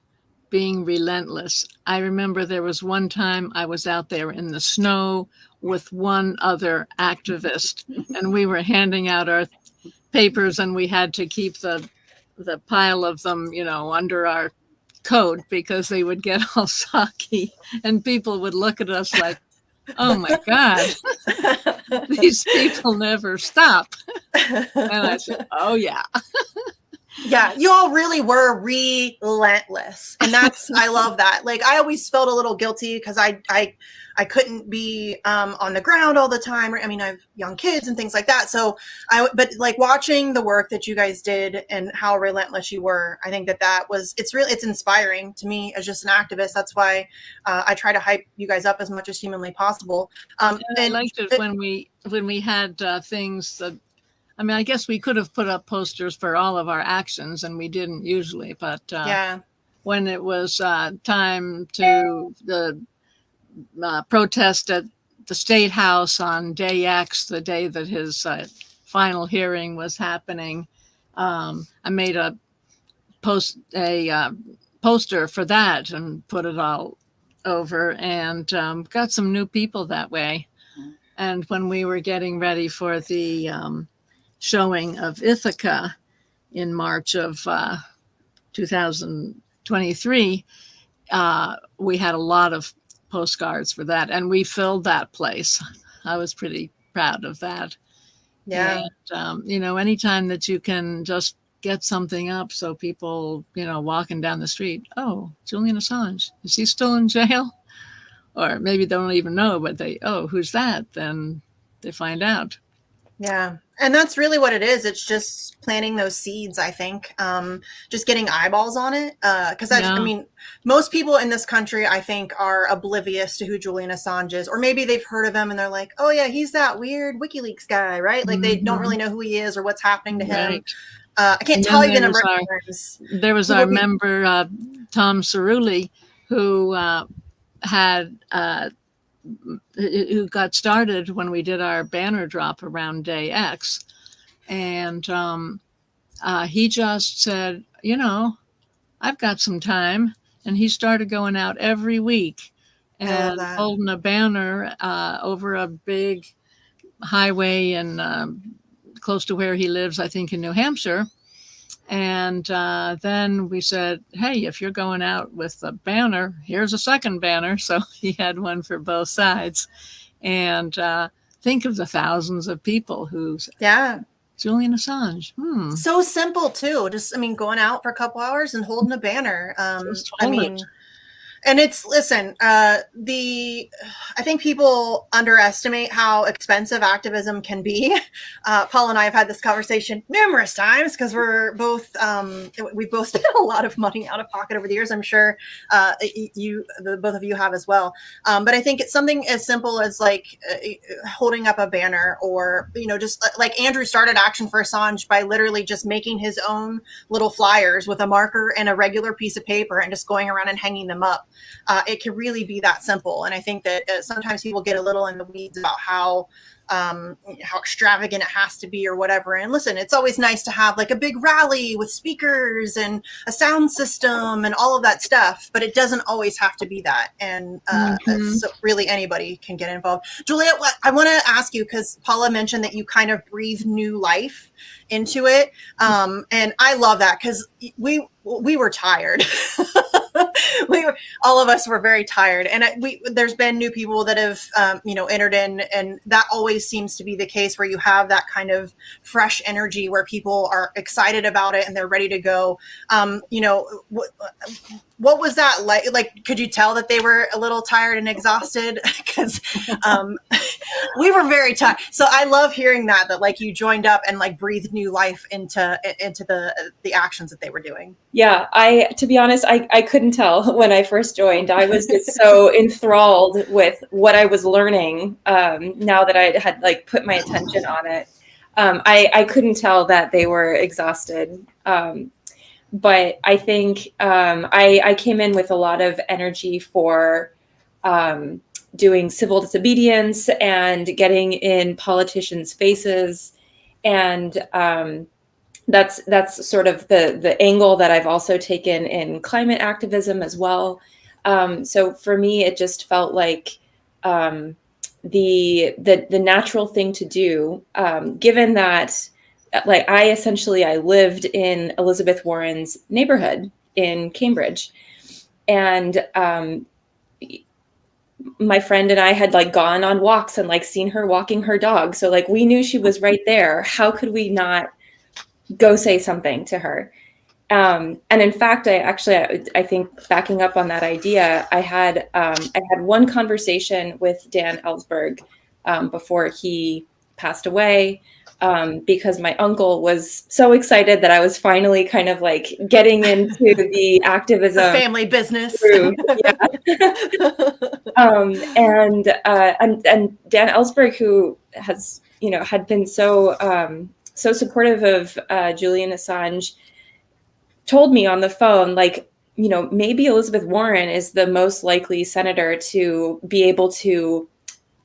being relentless. I remember there was one time I was out there in the snow with one other activist, and we were handing out our papers, and we had to keep the pile of them, under our coat because they would get all soggy, and people would look at us like, oh my God, these people never stop. And I said, oh yeah. Yeah, you all really were relentless. And I love that. I always felt a little guilty because I couldn't be on the ground all the time. I mean, I have young kids and things like that. So but watching the work that you guys did and how relentless you were, I think it's inspiring to me as just an activist. That's why I try to hype you guys up as much as humanly possible. And I liked it when we had things that, I guess we could have put up posters for all of our actions, and we didn't usually. But when it was time to the protest at the State House on day X, the day that his final hearing was happening, I made a poster for that and put it all over and got some new people that way. And when we were getting ready for the showing of Ithaca in March of 2023, we had a lot of postcards for that, and we filled that place. I was pretty proud of that. Yeah. And, anytime that you can just get something up so people, walking down the street, oh, Julian Assange, is he still in jail? Or maybe they don't even know, but who's that? Then they find out. Yeah. And that's really what it is. It's just planting those seeds, I think. Just getting eyeballs on it. Because most people in this country, I think, are oblivious to who Julian Assange is. Or maybe they've heard of him and they're like, oh, yeah, he's that weird WikiLeaks guy, right? Like they don't really know who he is or what's happening to him. Right. I can't tell you the number of times. There was our member, Tom Cerulli, who who got started when we did our banner drop around day X. And he just said, I've got some time. And he started going out every week and holding a banner over a big highway and close to where he lives, I think in New Hampshire. And then we said, hey, if you're going out with a banner, here's a second banner. So he had one for both sides. And think of the thousands of people who's Julian Assange. So simple, too. Just, going out for a couple hours and holding a banner. And it's, listen, I think people underestimate how expensive activism can be. Paul and I have had this conversation numerous times because we've both spent a lot of money out of pocket over the years. I'm sure both of you have as well. But I think it's something as simple as like holding up a banner or, just like Andrew started Action for Assange by literally just making his own little flyers with a marker and a regular piece of paper and just going around and hanging them up. It can really be that simple. And I think that sometimes people get a little in the weeds about how extravagant it has to be or whatever. And listen, it's always nice to have like a big rally with speakers and a sound system and all of that stuff, but it doesn't always have to be that. And so really anybody can get involved. Julia, I want to ask you, because Paula mentioned that you kind of breathe new life into it. And I love that because we were tired. All of us were very tired, and there's been new people that have entered in, and that always seems to be the case where you have that kind of fresh energy where people are excited about it and they're ready to go. What was that like? Like, could you tell that they were a little tired and exhausted? Because we were very tired. So I love hearing that like you joined up and like breathed new life into the actions that they were doing. Yeah, to be honest, I couldn't tell when I first joined. I was just so enthralled with what I was learning now that I had like put my attention on it. I couldn't tell that they were exhausted. But I think I came in with a lot of energy for doing civil disobedience and getting in politicians' faces. And that's sort of the angle that I've also taken in climate activism as well. So for me, it just felt like the natural thing to do, given that like I lived in Elizabeth Warren's neighborhood in Cambridge, and my friend and I had like gone on walks and like seen her walking her dog. So like we knew she was right there. How could we not go say something to her? And in fact, I think backing up on that idea, I had one conversation with Dan Ellsberg before he passed away, because my uncle was so excited that I was finally kind of like getting into the activism, the family business. And Dan Ellsberg, who has had been so supportive of Julian Assange, told me on the phone, like, maybe Elizabeth Warren is the most likely senator to be able to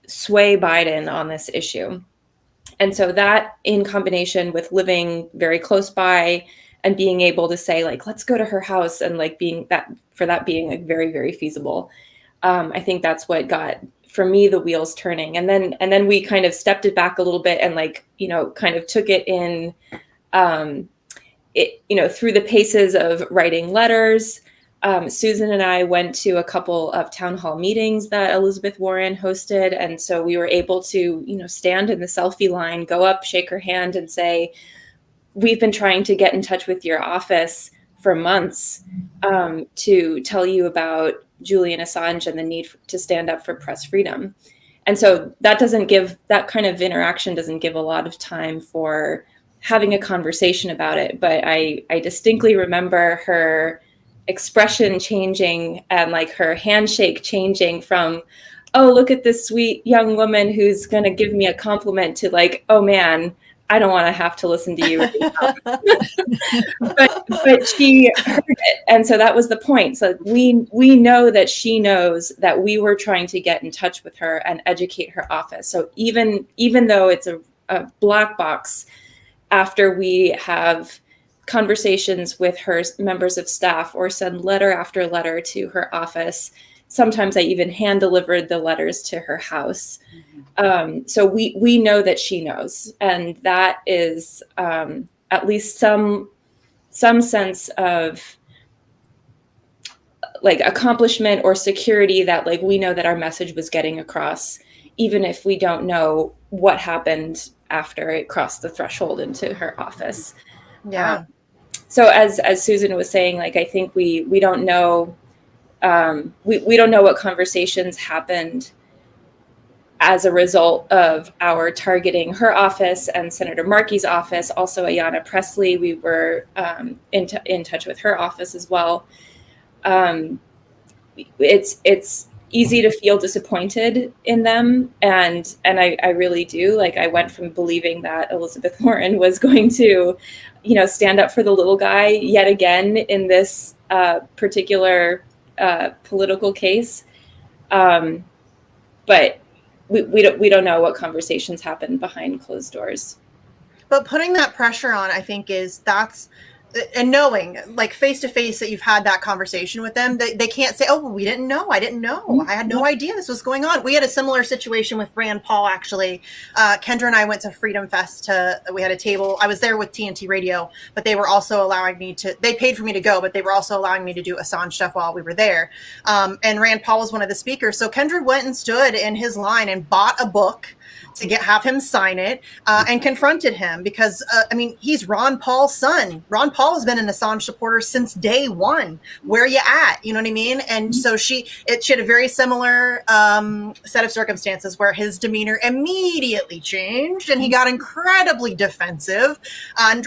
sway Biden on this issue. And so that, in combination with living very close by and being able to say, like, let's go to her house, and like being like very, very feasible. I think that's what got, for me, the wheels turning. And then we kind of stepped it back a little bit and like, you know, kind of took it in, you know, through the paces of writing letters. Susan and I went to a couple of town hall meetings that Elizabeth Warren hosted. And so we were able to, you know, stand in the selfie line, go up, shake her hand and say, we've been trying to get in touch with your office for months to tell you about Julian Assange and the need to stand up for press freedom. And so that kind of interaction doesn't give a lot of time for having a conversation about it. But I distinctly remember her expression changing and like her handshake changing from, oh, look at this sweet young woman who's going to give me a compliment, to like, oh man, I don't want to have to listen to you right now. but she heard it. And so that was the point. So we know that she knows that we were trying to get in touch with her and educate her office. So even though it's a black box, after we have conversations with her members of staff or send letter after letter to her office, sometimes I even hand delivered the letters to her house. So we know that she knows, and that is at least some sense of like accomplishment or security that like we know that our message was getting across, even if we don't know what happened after it crossed the threshold into her office. Yeah. So as Susan was saying, like I think we don't know. We don't know what conversations happened as a result of our targeting her office and Senator Markey's office. Also, Ayanna Pressley, we were in touch with her office as well. It's easy to feel disappointed in them, and I really do. Like I went from believing that Elizabeth Warren was going to, you know, stand up for the little guy yet again in this particular political case, but we don't know what conversations happen behind closed doors. But putting that pressure on, I think and knowing like face to face that you've had that conversation with them, they can't say, oh, well, we didn't know. I didn't know. I had no idea this was going on. We had a similar situation with Rand Paul, actually. Kendra and I went to Freedom Fest we had a table. I was there with TNT Radio, but they were also allowing me they paid for me to go, but they were also allowing me to do Assange stuff while we were there. And Rand Paul was one of the speakers. So Kendra went and stood in his line and bought a book to have him sign it, and confronted him because, I mean, he's Ron Paul's son. Ron Paul has been an Assange supporter since day one. Where you at? You know what I mean? And so she had a very similar set of circumstances where his demeanor immediately changed and he got incredibly defensive. And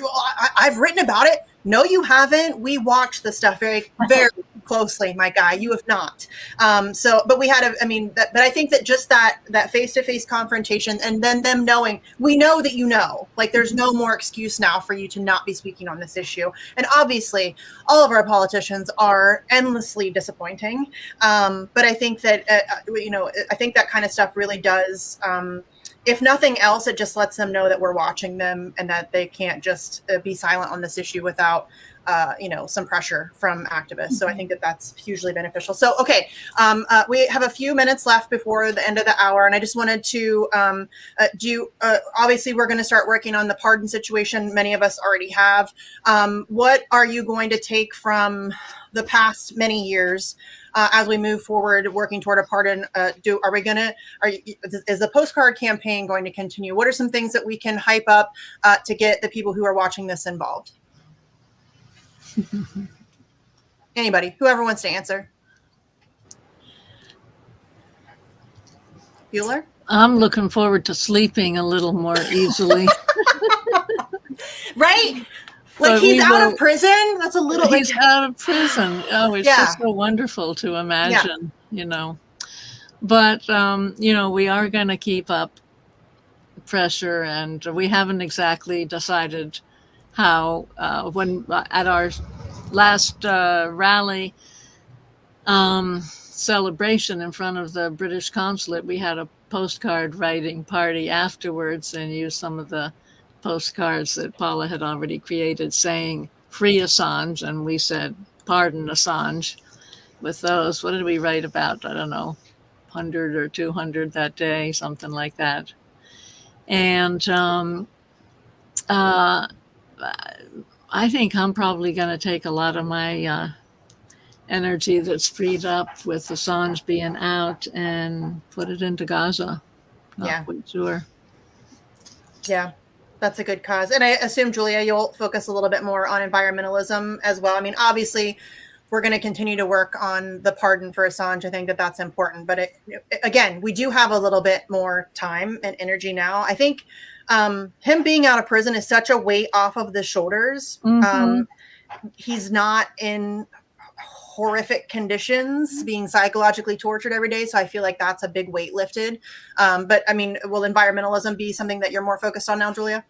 I've written about it. No, you haven't. We watched the stuff very, very closely, my guy. You have not. But we had but I think that just that face-to-face confrontation and then them knowing, we know that you know, like there's no more excuse now for you to not be speaking on this issue. And obviously all of our politicians are endlessly disappointing. But I think that, I think that kind of stuff really does, if nothing else, it just lets them know that we're watching them and that they can't just be silent on this issue without, some pressure from activists. So I think that that's hugely beneficial. So, okay, we have a few minutes left before the end of the hour. And I just wanted to obviously we're going to start working on the pardon situation. Many of us already have. What are you going to take from the past many years as we move forward, working toward a pardon? Is the postcard campaign going to continue? What are some things that we can hype up to get the people who are watching this involved? Anybody, whoever wants to answer. Bueller? I'm looking forward to sleeping a little more easily. Right? Like he's out of prison? That's a little... He's out of prison. Oh, it's just so wonderful to imagine, But, we are going to keep up pressure, and we haven't exactly decided how. When at our last rally celebration in front of the British consulate, we had a postcard writing party afterwards and used some of the postcards that Paula had already created saying free Assange, and we said pardon Assange. with those. What did we write about? I don't know, 100 or 200 that day, something like that. And uh, I think I'm probably going to take a lot of my energy that's freed up with Assange being out and put it into Gaza. Not quite sure. Yeah, that's a good cause. And I assume, Julia, you'll focus a little bit more on environmentalism as well. I mean, obviously, we're going to continue to work on the pardon for Assange. I think that that's important. But again, we do have a little bit more time and energy now. I think him being out of prison is such a weight off of the shoulders. Mm-hmm. He's not in horrific conditions, being psychologically tortured every day. So I feel like that's a big weight lifted. But I mean, will environmentalism be something that you're more focused on now, Julia?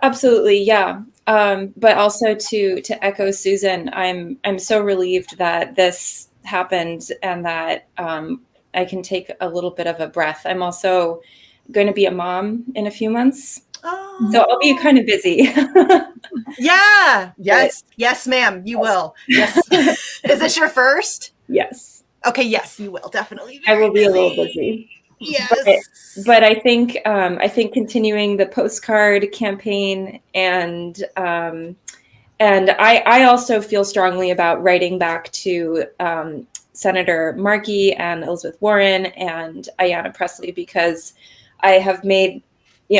Absolutely, yeah. But also to echo Susan, I'm so relieved that this happened and that I can take a little bit of a breath. I'm also going to be a mom in a few months. Oh. So I'll be kind of busy. Yeah. Yes. Yes, ma'am. You will. Yes. Is this your first? Yes. Okay. Yes, you will definitely. I will be a little busy. Yes. But I think continuing the postcard campaign and I also feel strongly about writing back to Senator Markey and Elizabeth Warren and Ayanna Pressley, because I have made,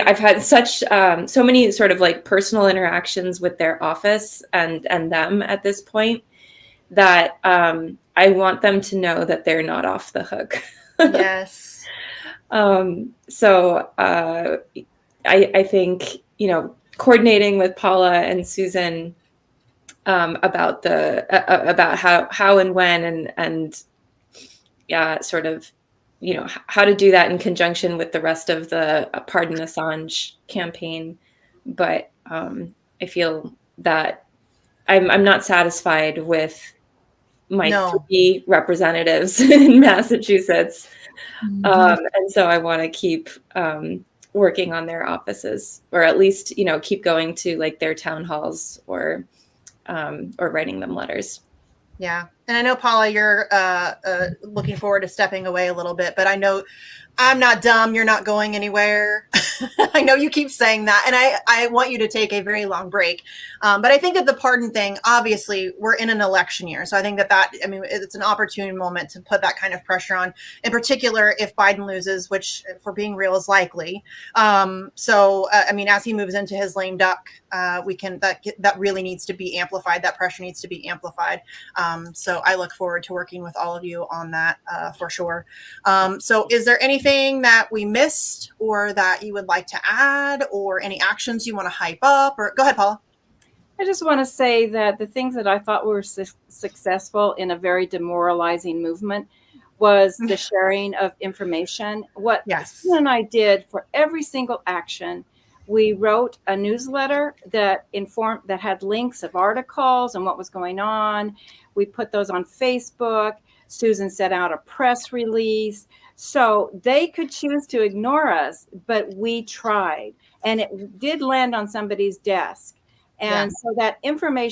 I've had so many sort of like personal interactions with their office and them at this point that I want them to know that they're not off the hook. Yes. So I think, coordinating with Paula and Susan about how and when and sort of, how to do that in conjunction with the rest of the Pardon Assange campaign. But I feel that I'm not satisfied with my 3 representatives in Massachusetts. Mm-hmm. And so I want to keep working on their offices, or at least, keep going to like their town halls or writing them letters. Yeah. And I know, Paula, you're looking forward to stepping away a little bit, but I know I'm not dumb. You're not going anywhere. I know you keep saying that. And I want you to take a very long break. But I think that the pardon thing, obviously, we're in an election year. So I think it's an opportune moment to put that kind of pressure on, in particular, if Biden loses, which, for being real, is likely. As he moves into his lame duck, that really needs to be amplified. That pressure needs to be amplified. So I look forward to working with all of you on that for sure. So is there anything that we missed or that you would like to add, or any actions you want to hype up? Or go ahead, Paula. I just want to say that the things that I thought were successful in a very demoralizing movement was the sharing of information. What Susan and I did for every single action, we wrote a newsletter that had links of articles and what was going on. We put those on Facebook. Susan set out a press release. So they could choose to ignore us, but we tried. And it did land on somebody's desk. And so that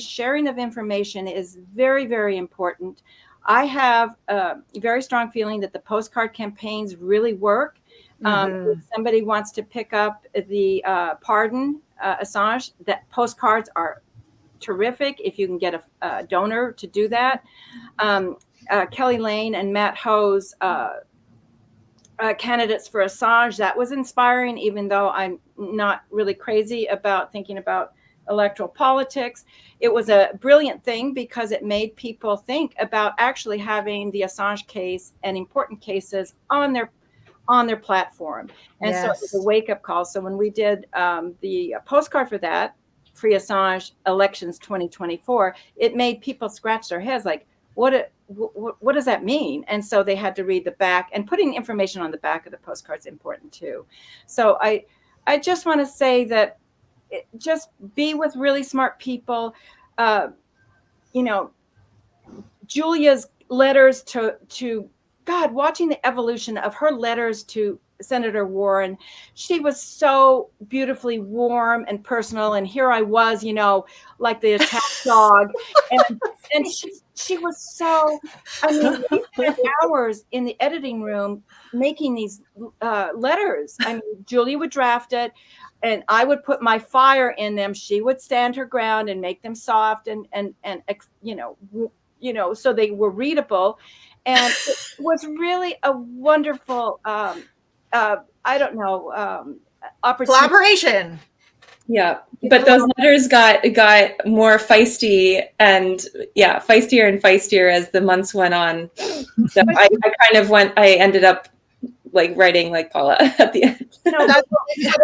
sharing of information is very, very important. I have a very strong feeling that the postcard campaigns really work. If somebody wants to pick up the pardon Assange, that postcards are terrific if you can get a donor to do that. Kelly Lane and Matt Ho's candidates for Assange, that was inspiring, even though I'm not really crazy about thinking about electoral politics. It was a brilliant thing because it made people think about actually having the Assange case and important cases on their platform. And so it was a wake-up call. So when we did the postcard for that, Free Assange Elections 2024, it made people scratch their heads like, what does that mean? And so they had to read the back, and putting information on the back of the postcard is important too. So I just want to say that just be with really smart people. Julia's letters to God, watching the evolution of her letters to Senator Warren. She was so beautifully warm and personal. And here I was, like the attacked dog. And she was so, I mean, we spent hours in the editing room making these letters. I mean, Julia would draft it and I would put my fire in them. She would stand her ground and make them soft and so they were readable. And it was really a wonderful, opportunity. Collaboration. Yeah, but those letters got more feisty and feistier and feistier as the months went on. So I ended up like writing like Paula at the end. It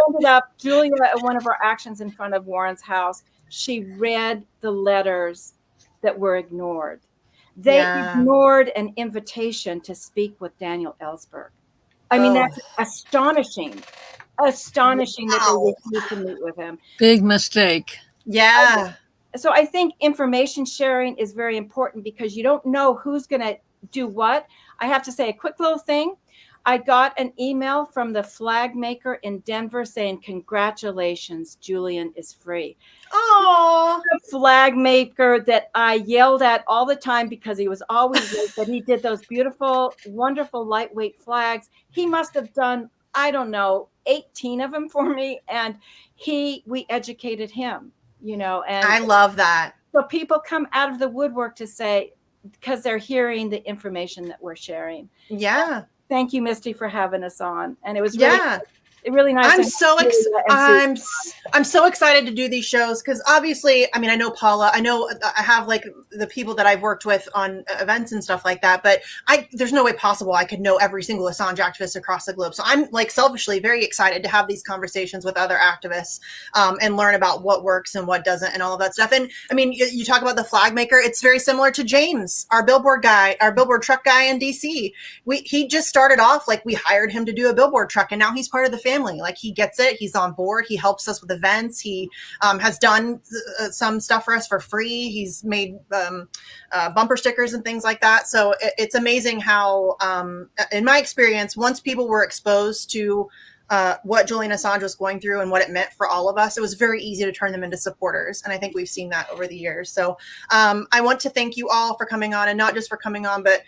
ended up, Julia, at one of our actions in front of Warren's house, she read the letters that were ignored. They ignored an invitation to speak with Daniel Ellsberg. I mean, that's astonishing that they refused to meet with him. Big mistake. Yeah. So I think information sharing is very important because you don't know who's going to do what. I have to say a quick little thing. I got an email from the flag maker in Denver saying, "Congratulations, Julian is free." Oh, the flag maker that I yelled at all the time because he was always late, but he did those beautiful, wonderful, lightweight flags. He must have done, I don't know, 18 of them for me. And we educated him, and I love that. So people come out of the woodwork to say, because they're hearing the information that we're sharing. Yeah. Thank you, Misty, for having us on. And it was really nice. I'm so excited to do these shows because obviously, I mean, I know Paula, I have like the people that I've worked with on events and stuff like that, but there's no way possible I could know every single Assange activist across the globe. So I'm like selfishly very excited to have these conversations with other activists and learn about what works and what doesn't and all of that stuff. And I mean, you talk about the flag maker. It's very similar to James, our billboard truck guy in DC. He just started off like we hired him to do a billboard truck and now he's part of the family. Like he gets it. He's on board. He helps us with events. He has done some stuff for us for free. He's made bumper stickers and things like that. So it's amazing how, in my experience, once people were exposed to what Julian Assange was going through and what it meant for all of us, it was very easy to turn them into supporters. And I think we've seen that over the years. So I want to thank you all for coming on, and not just for coming on, but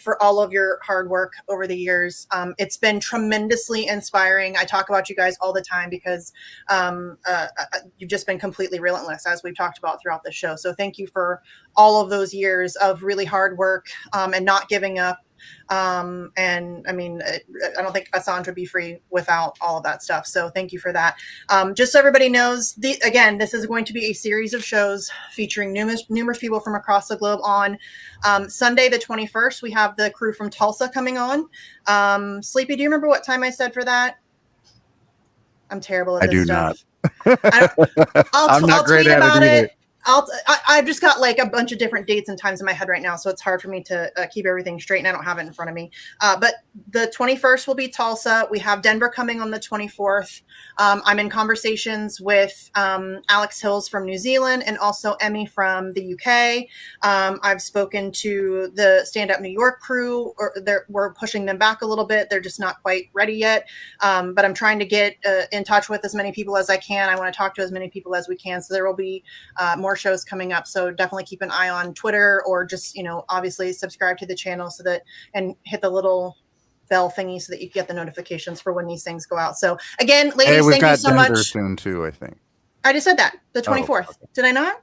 for all of your hard work over the years. It's been tremendously inspiring. I talk about you guys all the time because you've just been completely relentless, as we've talked about throughout the show. So thank you for all of those years of really hard work and not giving up. And I mean, I don't think Assange would be free without all of that stuff. So thank you for that. Just so everybody knows, again, this is going to be a series of shows featuring numerous people from across the globe on Sunday, the 21st. We have the crew from Tulsa coming on. Sleepy, do you remember what time I said for that? I'm terrible at this stuff. I do not. I'm not great at it either. I've just got like a bunch of different dates and times in my head right now, so it's hard for me to keep everything straight, and I don't have it in front of me. But the 21st will be Tulsa. We have Denver coming on the 24th. I'm in conversations with Alex Hills from New Zealand and also Emmy from the UK. I've spoken to the Stand Up New York crew. We're pushing them back a little bit. They're just not quite ready yet. But I'm trying to get in touch with as many people as I can. I want to talk to as many people as we can. So there will be more shows coming up. So definitely keep an eye on Twitter, or just, obviously subscribe to the channel and hit the little bell thingy so that you get the notifications for when these things go out. So again, ladies, thank you so much. Soon too, I think. I just said that, the 24th. Okay. Did I not?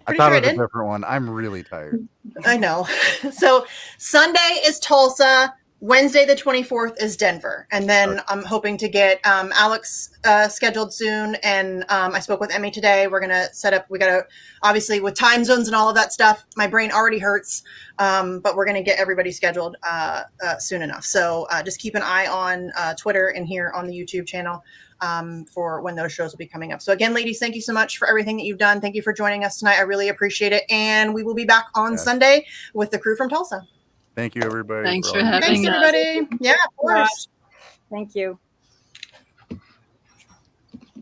I thought it was a different one. I'm really tired. I know. So Sunday is Tulsa. Wednesday, the 24th is Denver. And then I'm hoping to get Alex scheduled soon. And I spoke with Emmy today. We're going to set up, we got to, obviously with time zones and all of that stuff, my brain already hurts, but we're going to get everybody scheduled soon enough. So just keep an eye on Twitter and here on the YouTube channel for when those shows will be coming up. So again, ladies, thank you so much for everything that you've done. Thank you for joining us tonight. I really appreciate it. And we will be back on Sunday with the crew from Tulsa. Thank you, everybody. Thanks for having us. Thanks, everybody. Yeah, of course. Thank you.